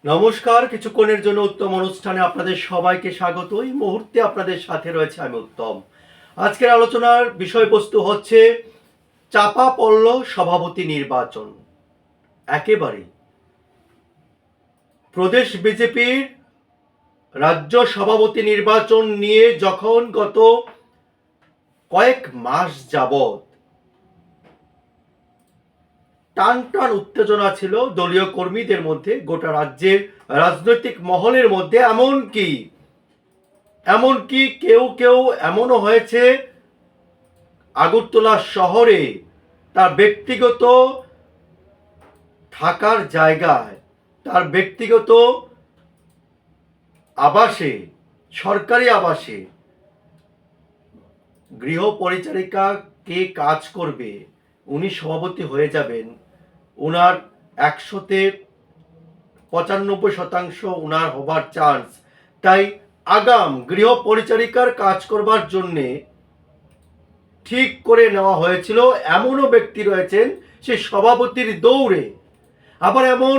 নমস্কার, কিছুক্ষণের জন্য উত্তম অনুষ্ঠানে আপনাদের সবাইকে স্বাগত। এই মুহূর্তে আপনাদের সাথে রয়েছে আমি উত্তম। আজকের আলোচনার বিষয়বস্তু হচ্ছে চাপা পড়ল সভাপতি নির্বাচন। একেবারে প্রদেশ বিজেপির রাজ্য সভাপতি নির্বাচন নিয়ে যখন গত কয়েক মাস যাবৎ টান টান উত্তেজনা ছিল দলীয় কর্মীদের মধ্যে, গোটা রাজ্যের রাজনৈতিক মহলের মধ্যে, এমনকি কেউ কেউ এমনও হয়েছে আগরতলা শহরে তার ব্যক্তিগত থাকার জায়গায়, তার ব্যক্তিগত আবাসে, সরকারি আবাসে গৃহ পরিচারিকা কে কাজ করবে, উনি সভাপতি হয়ে যাবেন, উনার 100% উনার হবার চান্স। তাই আগাম গৃহ পরিচারিকার কাজ করবার জন্যে ঠিক করে নেওয়া হয়েছিল। এমনও ব্যক্তি রয়েছেন সে সভাপতির দৌড়ে, আবার এমন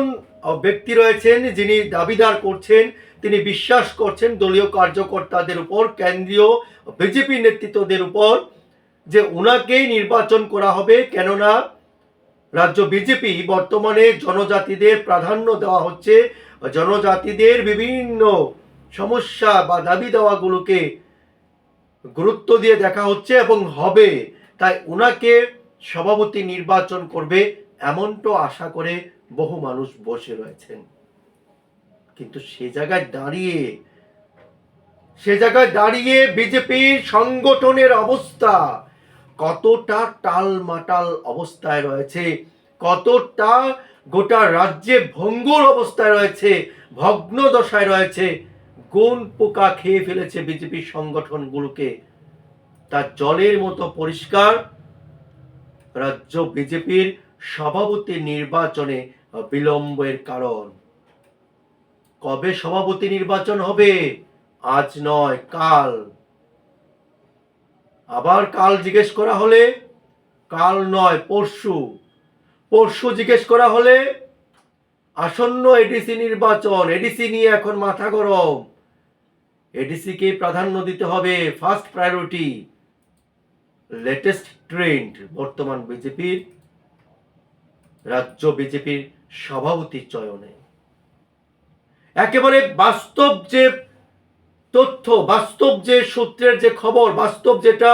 ব্যক্তি রয়েছেন যিনি দাবিদার করছেন, তিনি বিশ্বাস করছেন দলীয় কার্যকর্তাদের উপর, কেন্দ্রীয় বিজেপি নেতৃত্বদের উপর, যে উনাকেই নির্বাচন করা হবে। কেননা রাজ্য বিজেপি বর্তমানে জনজাতিদের প্রাধান্য দেওয়া হচ্ছে, জনজাতিদের বিভিন্ন সমস্যা বা দাবি দেওয়াগুলোকে গুরুত্ব দিয়ে দেখা হচ্ছে এবং হবে। তাই উনাকে সভাপতি নির্বাচন করবে এমনটা আশা করে বহু মানুষ বসে রয়েছেন। কিন্তু সে জায়গায় দাঁড়িয়ে বিজেপির সংগঠনের অবস্থা কতটা টালমাটাল অবস্থায় রয়েছে, কতটা গোটা রাজ্যে ভঙ্গুর অবস্থায় রয়েছে, ভগ্ন দশায় রয়েছে, কোন পোকা খেয়ে ফেলেছে বিজেপির সংগঠনগুলোকে, তা জলের মতো পরিষ্কার। রাজ্য বিজেপির সভাপতি নির্বাচনে বিলম্বের কারণ। কবে সভাপতি নির্বাচন হবে? আজ নয়, কাল। আবার কাল জিজ্ঞেস করা হলে কাল নয়, পরশু জিজ্ঞেস করা হলে আসন্ন এডিসি নির্বাচন, এডিসি নিয়ে এখন মাথা গরম। এডিসি কে প্রাধান্য দিতে হবে, ফার্স্ট প্রায়োরিটি। লেটেস্ট ট্রেন্ড বর্তমান বিজেপির, রাজ্য বিজেপির সভাপতি চয়নে। একেবারে বাস্তব যে তথ্য, বাস্তব যে সূত্রের যে খবর, বাস্তব যেটা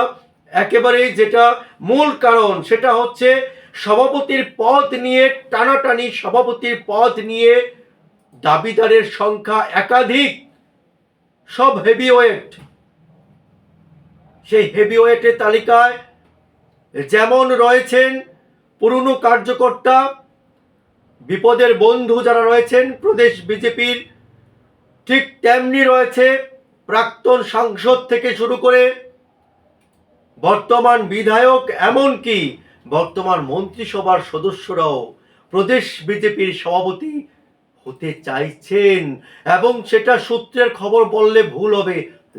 মূল কারণ, সেটা হচ্ছে সভাপতির পদ নিয়ে টানাটানি, সভাপতির পদ নিয়ে দাবিদারের সংখ্যা একাধিক, সব হেভিওয়েট। সেই হেভিওয়েটের তালিকায় যেমন রয়েছেন পুরনো কার্যকর্তা, বিপদের বন্ধু যারা রয়েছেন প্রদেশ বিজেপির, ঠিক তেমনি রয়েছে প্রাক্তন সাংসদ থেকে শুরু করে বর্তমান বিধায়ক, এমনকি বর্তমান মন্ত্রিসভার সদস্যরাও প্রদেশ বিজেপির সভাপতি হতে চাইছেন, এবং সেটা সূত্রের খবর বললে ভুল হবে,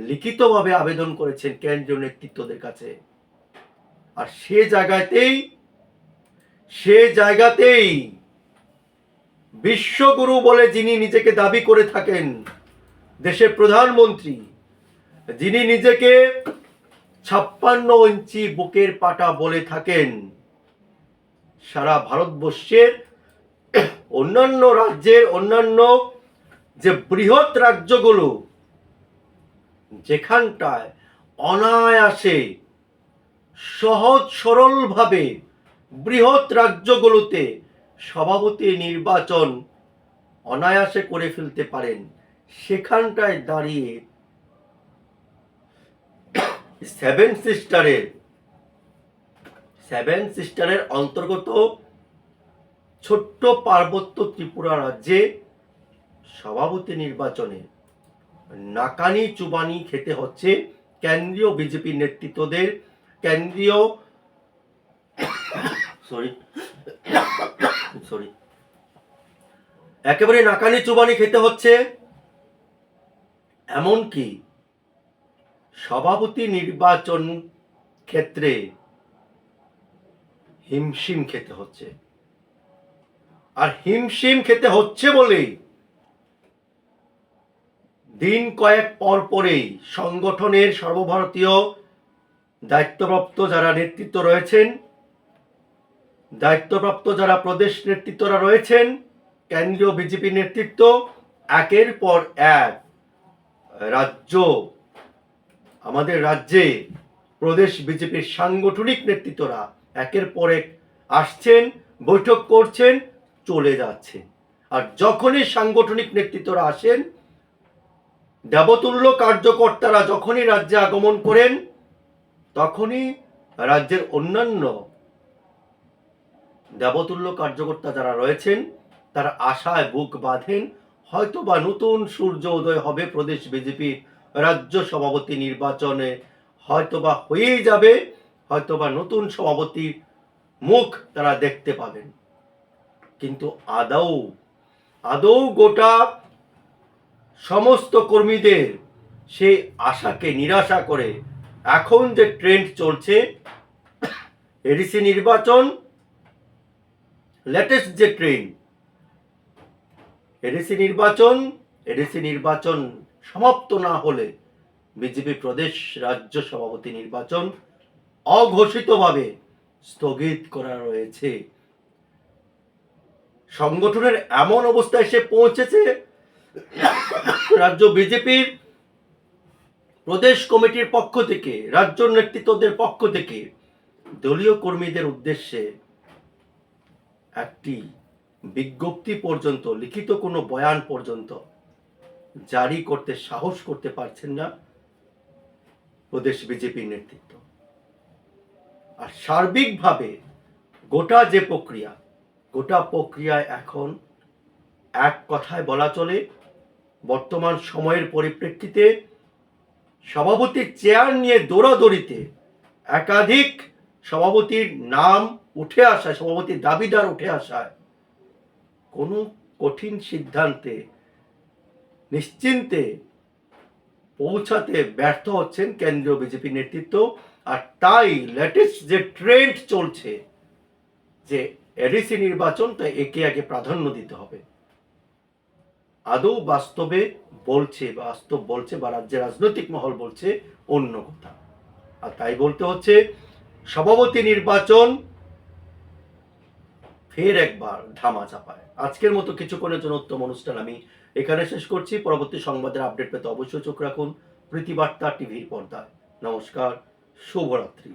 লিখিতভাবে আবেদন করেছেন কেন্দ্রীয় নেতৃত্বদের কাছে। আর সে জায়গাতেই বিশ্বগুরু বলে যিনি নিজেকে দাবি করে থাকেন, দেশের প্রধানমন্ত্রী, যিনি নিজেকে 56 ইঞ্চি বুকের পাটা বলে থাকেন, সারা ভারতবর্ষের অন্যান্য রাজ্যের, অন্যান্য যে বৃহৎ রাজ্যগুলো, যেখানটায় অনায়াসে সহজ সরলভাবে বৃহৎ রাজ্যগুলোতে সভাপতি নির্বাচন অনায়াসে করে ফেলতে পারেন, সেখানটায় দাঁড়িয়ে সেভেন সিস্টারের অন্তর্গত ছোট্ট পার্বত্য ত্রিপুরা রাজ্যে সভাপতি নির্বাচনে নাকানি চুবানি খেতে হচ্ছে কেন্দ্রীয় বিজেপি নেতৃত্বদের, একেবারে নাকানি চুবানি খেতে হচ্ছে। এমনকি সভাপতি নির্বাচন ক্ষেত্রে হিমশিম খেতে হচ্ছে। আর হিমশিম খেতে হচ্ছে বলেই দিন কয়েক পর পরেই সংগঠনের সর্বভারতীয় দায়িত্বপ্রাপ্ত যারা নেতৃত্ব রয়েছেন, দায়িত্বপ্রাপ্ত যারা প্রদেশ নেতৃত্বরা রয়েছেন, কেন্দ্রীয় বিজেপি নেতৃত্ব একের পর এক রাজ্য, আমাদের রাজ্যে প্রদেশ বিজেপির সাংগঠনিক নেতৃত্বরা একের পর এক আসছেন, বৈঠক করছেন, চলে যাচ্ছেন। আর যখনই সাংগঠনিক নেতৃত্বরা আসেন, দেবতুল্য কার্যকর্তারা যখনই রাজ্যে আগমন করেন, তখনই রাজ্যের অন্যান্য দেবতুল্য কার্যকর্তা যারা রয়েছেন তারা আশায় বুক বাঁধেন, হয়তোবা নতুন সূর্য উদয় হবে প্রদেশ বিজেপির রাজ্য সভাপতি নির্বাচনে, হয়তোবা হয়েই যাবে, হয়তোবা নতুন সভাপতির মুখ তারা দেখতে পাবেন। কিন্তু আদৌ গোটা সমস্ত কর্মীদের সেই আশাকে নিরাশা করে এখন যে ট্রেন্ড চলছে, এডিসি নির্বাচন, লেটেস্ট যে ট্রেন্ড, এডিসি নির্বাচন সমাপ্ত না হলে বিজেপি প্রদেশ রাজ্য সভাপতি নির্বাচন অঘোষিতভাবে স্থগিত করা রয়েছে। সংগঠনের এমন অবস্থায় এসে পৌঁছেছে, রাজ্য বিজেপির প্রদেশ কমিটির পক্ষ থেকে, রাজ্য নেতৃত্বদের পক্ষ থেকে দলীয় কর্মীদের উদ্দেশ্যে একটি বিজ্ঞপ্তি পর্যন্ত, লিখিত কোনো বয়ান পর্যন্ত জারি করতে সাহস করতে পারছেন না প্রদেশ বিজেপির নেতৃত্ব। আর সার্বিকভাবে গোটা প্রক্রিয়ায় এখন এক কথায় বলা চলে, বর্তমান সময়ের পরিপ্রেক্ষিতে সভাপতির চেয়ার নিয়ে দৌড়াদৌড়িতে একাধিক সভাপতির নাম উঠে আসায়, সভাপতির দাবিদার উঠে আসায় কোনো কঠিন সিদ্ধান্তে নিশ্চিন্তে পৌঁছাতে ব্যর্থ হচ্ছেন কেন্দ্রীয় বিজেপি নেতৃত্ব। আর তাই লেটেস্ট যে ট্রেন্ড চলছে যে এডিসি নির্বাচন, তাই একে আগে প্রাধান্য দিতে হবে, আদৌ বাস্তব বলছে বা রাজ্যের রাজনৈতিক মহল বলছে অন্য কথা। আর তাই বলতে হচ্ছে, সভাপতি নির্বাচন ফের একবার ধামা চাপায়। আজকের মতো কিছুক্ষণের জন্য উত্তম অনুষ্ঠান আমি এখানে শেষ করছি। পরবর্তী সংবাদের আপডেট পেতে অবশ্যই চোখ রাখুন প্রীতিবার্তা টিভির পর্দায়। নমস্কার, শুভরাত্রি।